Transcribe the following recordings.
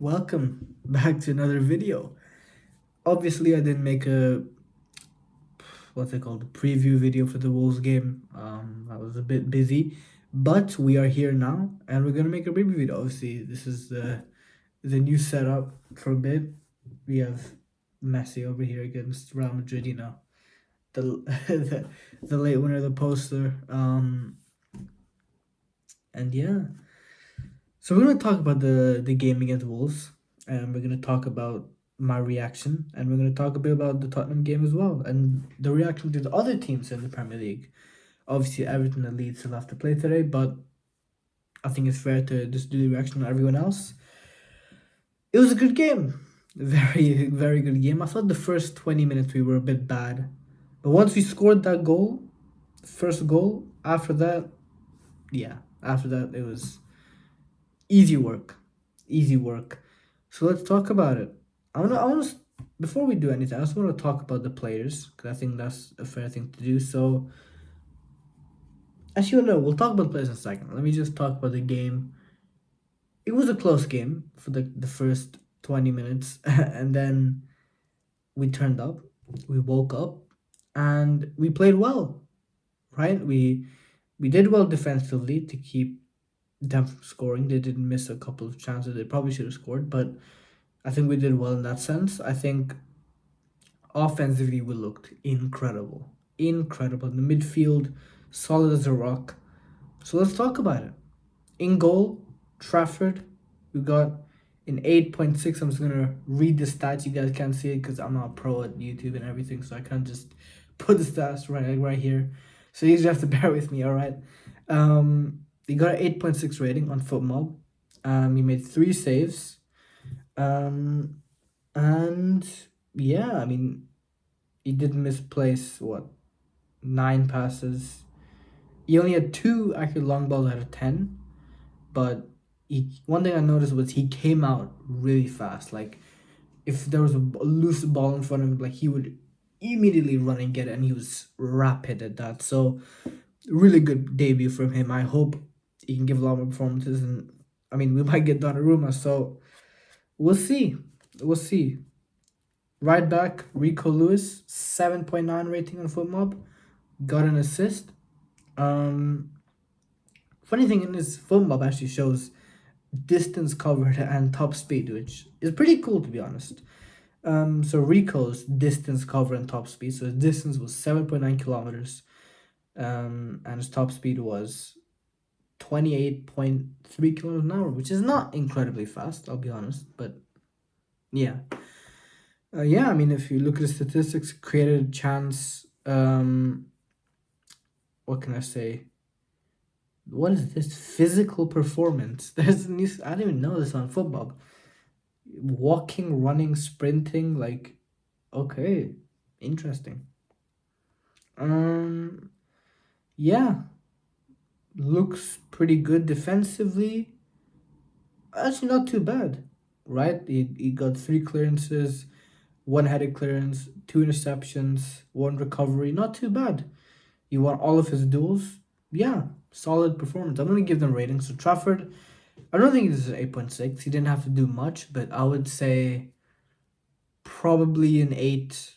welcome back to another video. Obviously, I didn't make a what's it called, a preview video for the Wolves game. I was a bit busy, but we are here now, and we're gonna make a preview video. Obviously, this is the new setup for a bit. We have Messi over here against Real Madrid. The the late winner of the poster. And yeah. So we're gonna talk about the game against Wolves, and we're gonna talk about my reaction, and we're gonna talk a bit about the Tottenham game as well, and the reaction to the other teams in the Premier League. Obviously, Everton and Leeds still have to play today, but I think it's fair to just do the reaction on everyone else. It was a good game, very very good game. I thought the first 20 minutes we were a bit bad, but once we scored that goal, first goal, after that it was easy work, easy work. So let's talk about it. Before we do anything, I just want to talk about the players because I think that's a fair thing to do. So, as you know, we'll talk about the players in a second. Let me just talk about the game. It was a close game for the first 20 minutes, and then we turned up, we woke up, and we played well. Right? We did well defensively to keep them from scoring. They didn't miss a couple of chances. They probably should have scored, but I think we did well in that sense. I think offensively we looked incredible. Incredible. In the midfield, solid as a rock. So let's talk about it. In goal, Trafford, we got an 8.6. I'm just going to read the stats. You guys can't see it because I'm not a pro at YouTube and everything, so I can't just put the stats right here. So you just have to bear with me, all right? He got an 8.6 rating on FootMob. He made 3 saves. And yeah, I mean, he did misplace 9 passes. He only had 2 accurate long balls out of 10, but one thing I noticed was he came out really fast. Like if there was a loose ball in front of him, like he would immediately run and get it, and he was rapid at that. So really good debut from him. I hope he can give a lot more performances, and I mean we might get Donnarumma, so we'll see. We'll see. Right back, Rico Lewis, 7.9 rating on FootMob, got an assist. Um, Funny thing in this FootMob actually shows distance covered and top speed, which is pretty cool to be honest. So Rico's distance cover and top speed. So his distance was 7.9 kilometers, and his top speed was 28.3 kilometers an hour, which is not incredibly fast, I'll be honest, but yeah. Yeah, I mean, if you look at the statistics, created a chance. What can I say? What is this physical performance? There's new. I didn't even know this on football. Walking, running, sprinting, like, okay, interesting. Um, yeah, looks pretty good defensively. Actually, not too bad, right? He got 3 clearances, 1 headed clearance, 2 interceptions, 1 recovery. Not too bad. He won all of his duels. Yeah, solid performance. I'm gonna give them ratings. So Trafford, I don't think this is an 8.6. He didn't have to do much, but I would say probably an 8.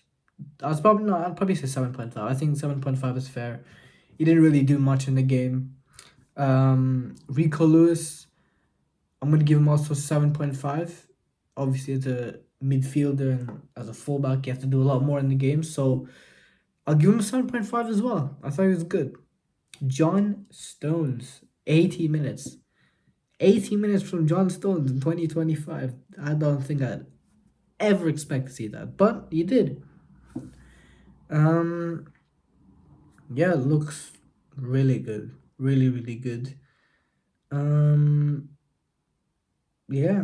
I'd probably say 7.5. I think 7.5 is fair. He didn't really do much in the game. Rico Lewis, I'm gonna give him also 7.5. Obviously, as a midfielder and as a fullback, you have to do a lot more in the game. So I'll give him 7.5 as well. I thought he was good. John Stones, 80 minutes. 80 minutes from John Stones in 2025. I don't think I'd ever expect to see that, but he did. Um, yeah, looks really good. Really, really good. Um, yeah.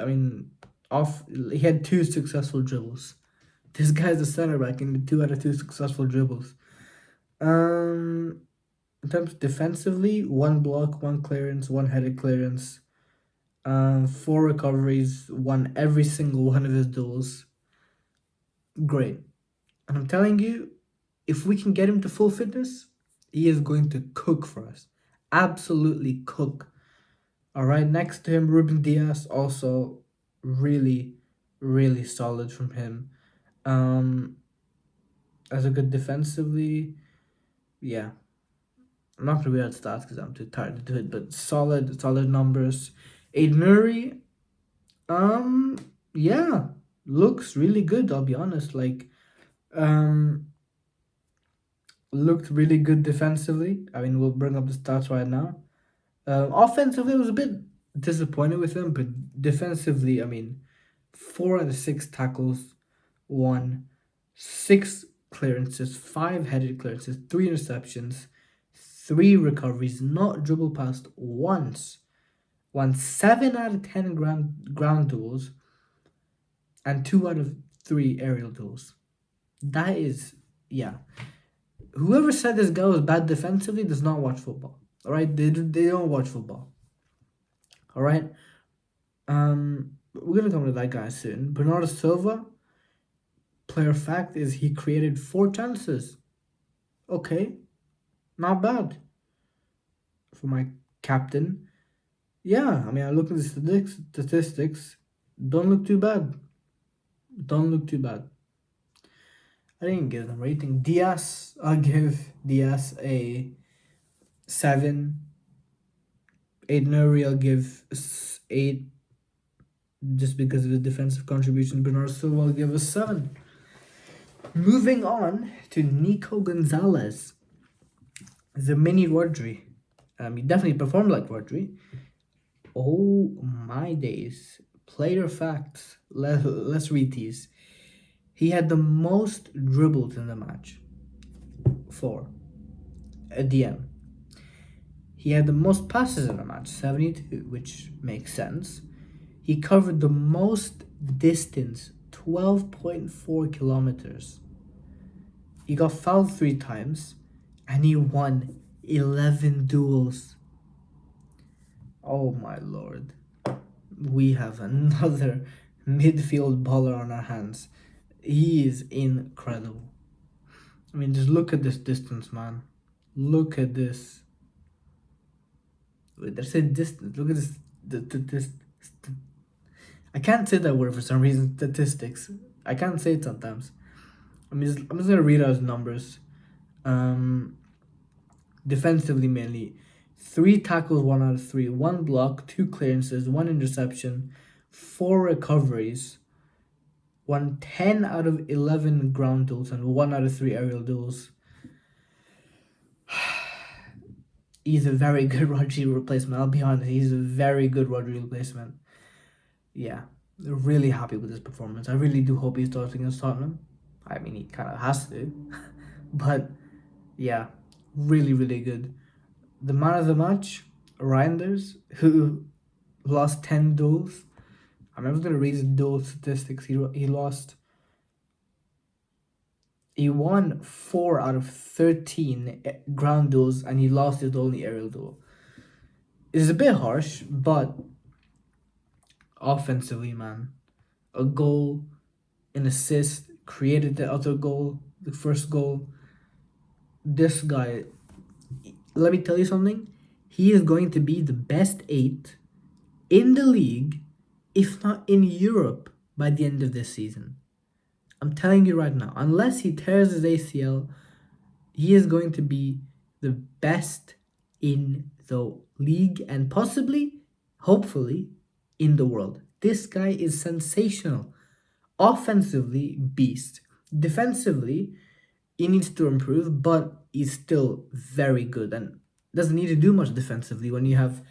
I mean, he had 2 successful dribbles. This guy's a center back and 2 out of 2 successful dribbles. Um, in terms of defensively, 1 block, 1 clearance, 1 headed clearance, 4 recoveries, won every single one of his duels. Great. And I'm telling you, if we can get him to full fitness, he is going to cook for us. Absolutely cook. All right, next to him, Ruben Diaz, also really, really solid from him. Um, as a good defensively, yeah. I'm not gonna read out stats because I'm too tired to do it, but solid numbers. Aid Nuri, yeah, looks really good. I'll be honest. Um, looked really good defensively. I mean, we'll bring up the stats right now. Offensively, I was a bit disappointed with him, but defensively, I mean, 4 out of 6 tackles, won, 6 clearances, 5 headed clearances, 3 interceptions, 3 recoveries, not dribble past once, won 7 out of 10 ground duels, and 2 out of 3 aerial duels. That is, yeah. Whoever said this guy was bad defensively does not watch football. All right, they don't watch football. All right. We're gonna come to that guy soon. Bernardo Silva, player fact is he created 4 chances. Okay, not bad for my captain. Yeah, I mean I look at the statistics. Don't look too bad. Don't look too bad. I didn't give them rating. Diaz, I'll give Diaz a 7. Aiden I'll give 8 just because of his defensive contribution. Bernardo Silva I'll give a 7. Moving on to Nico Gonzalez, the mini Rodri. He definitely performed like Rodri. Oh my days. Player facts. Let's read these. He had the most dribbles in the match. 4. A DM. He had the most passes in the match. 72, which makes sense. He covered the most distance. 12.4 kilometers. He got fouled 3 times. And he won 11 duels. Oh my lord. We have another midfield baller on our hands. He is incredible. I mean, just look at this distance, man. Look at this. Wait, there's a distance. Look at this. This. I can't say that word for some reason. Statistics. I can't say it sometimes. I'm just gonna read out his numbers. Defensively mainly, 3 tackles, 1 out of 3, 1 block, 2 clearances, 1 interception, 4 recoveries, won 10 out of 11 ground duels, and 1 out of 3 aerial duels. He's a very good Rodri replacement. I'll be honest, he's a very good Rodri replacement. Yeah, really happy with his performance. I really do hope he starts against Tottenham. I mean, he kind of has to, but yeah, really, really good. The man of the match, Reinders, who lost 10 duels. I'm never going to read his duel statistics. He won 4 out of 13 ground duels and he lost his only aerial duel. It's a bit harsh, but offensively, man, a goal, an assist, created the other goal, the first goal. This guy, let me tell you something. He is going to be the best 8 in the league, if not in Europe, by the end of this season. I'm telling you right now, unless he tears his ACL, he is going to be the best in the league and possibly, hopefully, in the world. This guy is sensational. Offensively, beast. Defensively, he needs to improve, but he's still very good and doesn't need to do much defensively when you have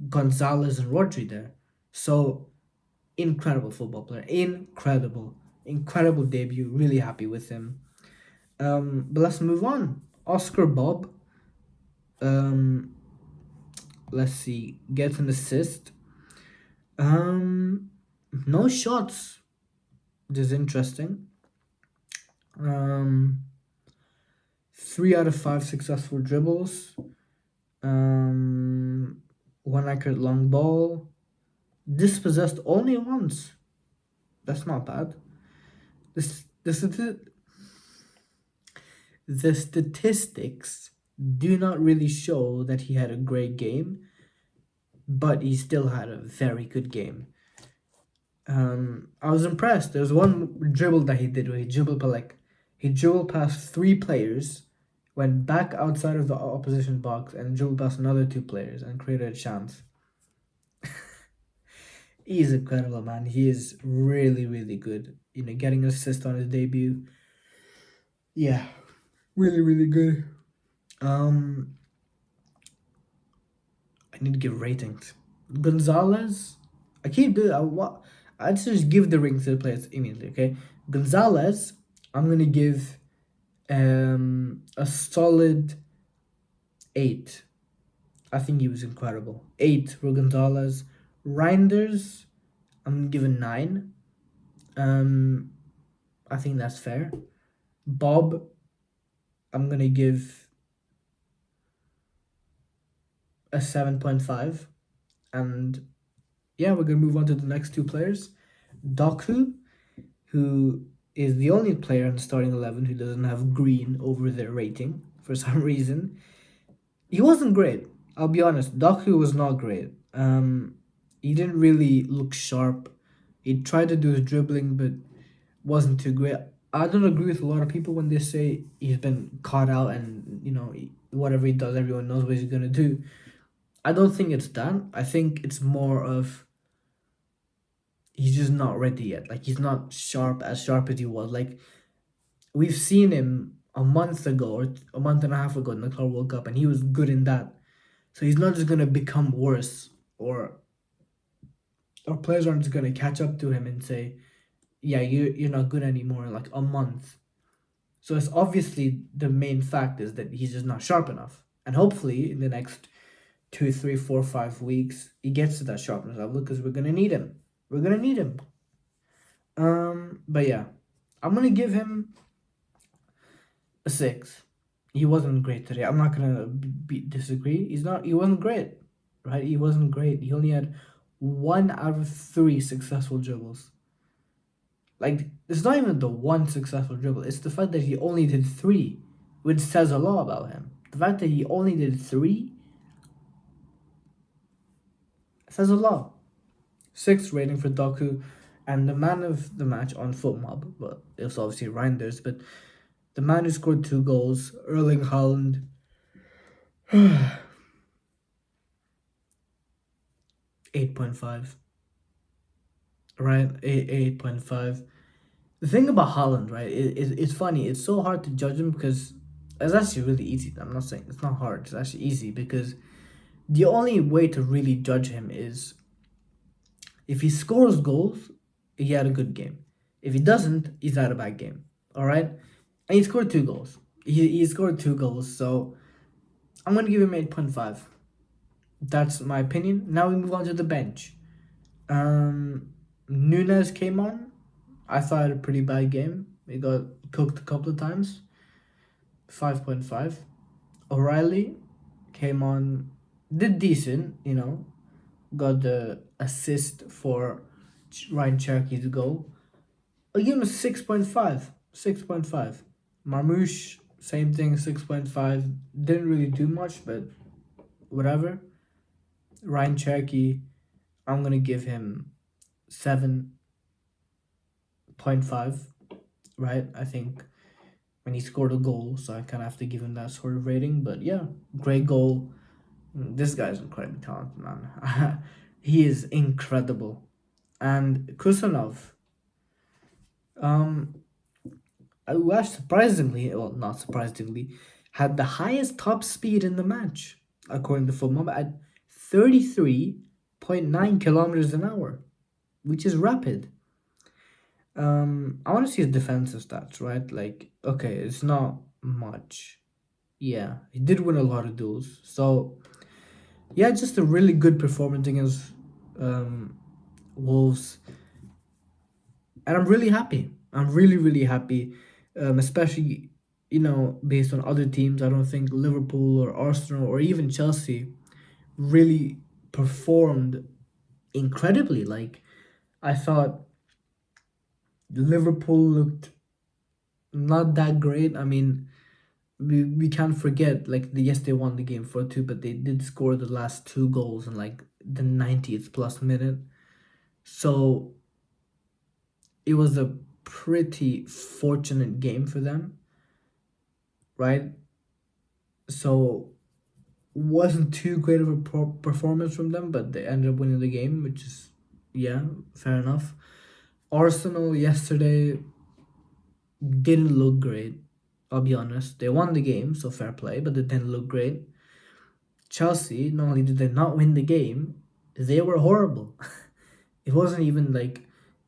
Gonzalez and Rodri there. So, incredible football player. Incredible debut. Really happy with him. But let's move on. Oscar Bob. Let's see. Gets an assist. No shots. Which is interesting. 3 out of 5 successful dribbles. 1 accurate long ball. Dispossessed only once. That's not bad. The statistics do not really show that he had a great game but he still had a very good game. I was impressed. There was one dribble that he did where he dribbled past three players, went back outside of the opposition box, and dribbled past another two players and created a chance. He's incredible, man. He is really, really good. Getting an assist on his debut. Yeah, really, really good. Um, I need to give ratings. Gonzalez, I keep doing. I just give the ring to the players immediately. Okay, Gonzalez, I'm gonna give a solid 8. I think he was incredible. 8 for Gonzalez. Reinders, I'm gonna give a 9. Um, I think that's fair. Bob, I'm gonna give a 7.5. And yeah, we're gonna move on to the next two players. Doku, who is the only player in the starting 11 who doesn't have green over their rating for some reason. He wasn't great. I'll be honest. Doku was not great. He didn't really look sharp. He tried to do his dribbling, but wasn't too great. I don't agree with a lot of people when they say he's been caught out and whatever he does, everyone knows what he's gonna do. I don't think it's that. I think it's more of he's just not ready yet. Like he's not as sharp as he was. Like we've seen him a month ago or a month and a half ago in the Club World Cup, and he was good in that. So he's not just gonna become worse, or players aren't just gonna catch up to him and say, "Yeah, you're not good anymore." In like a month. So it's obviously the main fact is that he's just not sharp enough, and hopefully in the next 2, 3, 4, 5 weeks he gets to that sharpness level because we're gonna need him. We're gonna need him. But yeah, I'm gonna give him a 6. He wasn't great today. I'm not gonna disagree. He wasn't great, right? He wasn't great. He only had 1 out of 3 successful dribbles. Like it's not even the one successful dribble. It's the fact that he only did 3, which says a lot about him. The fact that he only did 3 says a lot. 6 rating for Doku, and the man of the match on FotMob. Well, it was obviously Reinders, but the man who scored 2 goals, Erling Haaland. 8.5. Right? 8.5. The thing about Haaland, right, it's funny. It's so hard to judge him because it's actually really easy. I'm not saying it's not hard. It's actually easy because the only way to really judge him is if he scores goals, he had a good game. If he doesn't, he's had a bad game. All right? And he scored 2 goals. He scored 2 goals, so I'm going to give him 8.5. That's my opinion. Now we move on to the bench. Nunes came on. I thought he had a pretty bad game. He got cooked a couple of times. 5.5. O'Reilly came on, did decent, got the assist for Ryan Cherok's goal. I give him a 6.5. 6.5. Marmouche, same thing, 6.5. Didn't really do much, but whatever. Ryan Cherokee, I'm going to give him 7.5, right? I think when he scored a goal, so I kind of have to give him that sort of rating. But yeah, great goal. This guy's incredibly talented, man. He is incredible. And Kusanov, who actually surprisingly, well, not surprisingly, had the highest top speed in the match, according to FotMob, at 33.9 kilometers an hour, which is rapid. I want to see his defensive stats, right? Like, okay, it's not much. Yeah, he did win a lot of duels. So, yeah, just a really good performance against Wolves. And I'm really happy. I'm really, really happy, especially, based on other teams. I don't think Liverpool or Arsenal or even Chelsea really performed incredibly. Like, I thought Liverpool looked not that great. I mean, we can't forget, like, yes, they won the game 4-2, but they did score the last 2 goals in, like, the 90th plus minute. So it was a pretty fortunate game for them, right? So wasn't too great of a performance from them, but they ended up winning the game, which is, yeah, fair enough. Arsenal yesterday didn't look great. I'll be honest. They won the game, so fair play, but they didn't look great. Chelsea, not only did they not win the game, they were horrible. It wasn't even like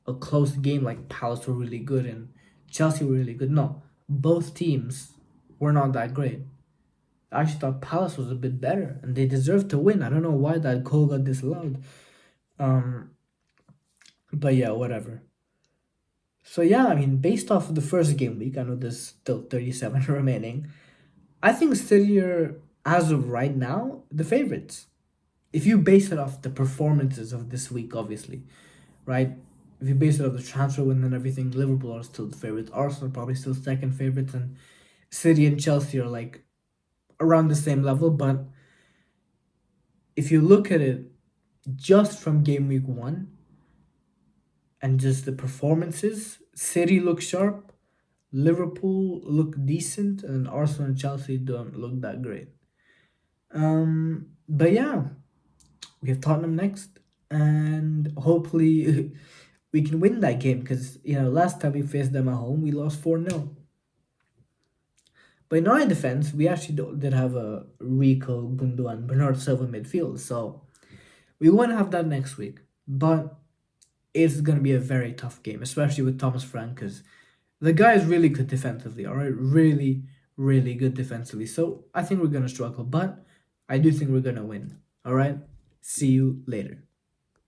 a close game like Palace were really good and Chelsea were really good. No, both teams were not that great. I actually thought Palace was a bit better and they deserved to win. I don't know why that goal got disallowed. Um, but yeah, whatever. So yeah, I mean, based off of the first game week, I know there's still 37 remaining. I think City are, as of right now, the favorites. If you base it off the performances of this week, obviously, right? If you base it off the transfer win and everything, Liverpool are still the favorites. Arsenal probably still second favorites, and City and Chelsea are like around the same level. But if you look at it just from game week one and just the performances, City look sharp, Liverpool look decent, and Arsenal and Chelsea don't look that great. But yeah, we have Tottenham next, and hopefully we can win that game because last time we faced them at home we lost 4-0. But in our defense, we actually did have a Rico, Gundu, and Bernardo Silva midfield, so we won't have that next week. But it's gonna be a very tough game, especially with Thomas Frank, because the guy is really good defensively. All right, really, really good defensively. So I think we're gonna struggle, but I do think we're gonna win. All right, see you later.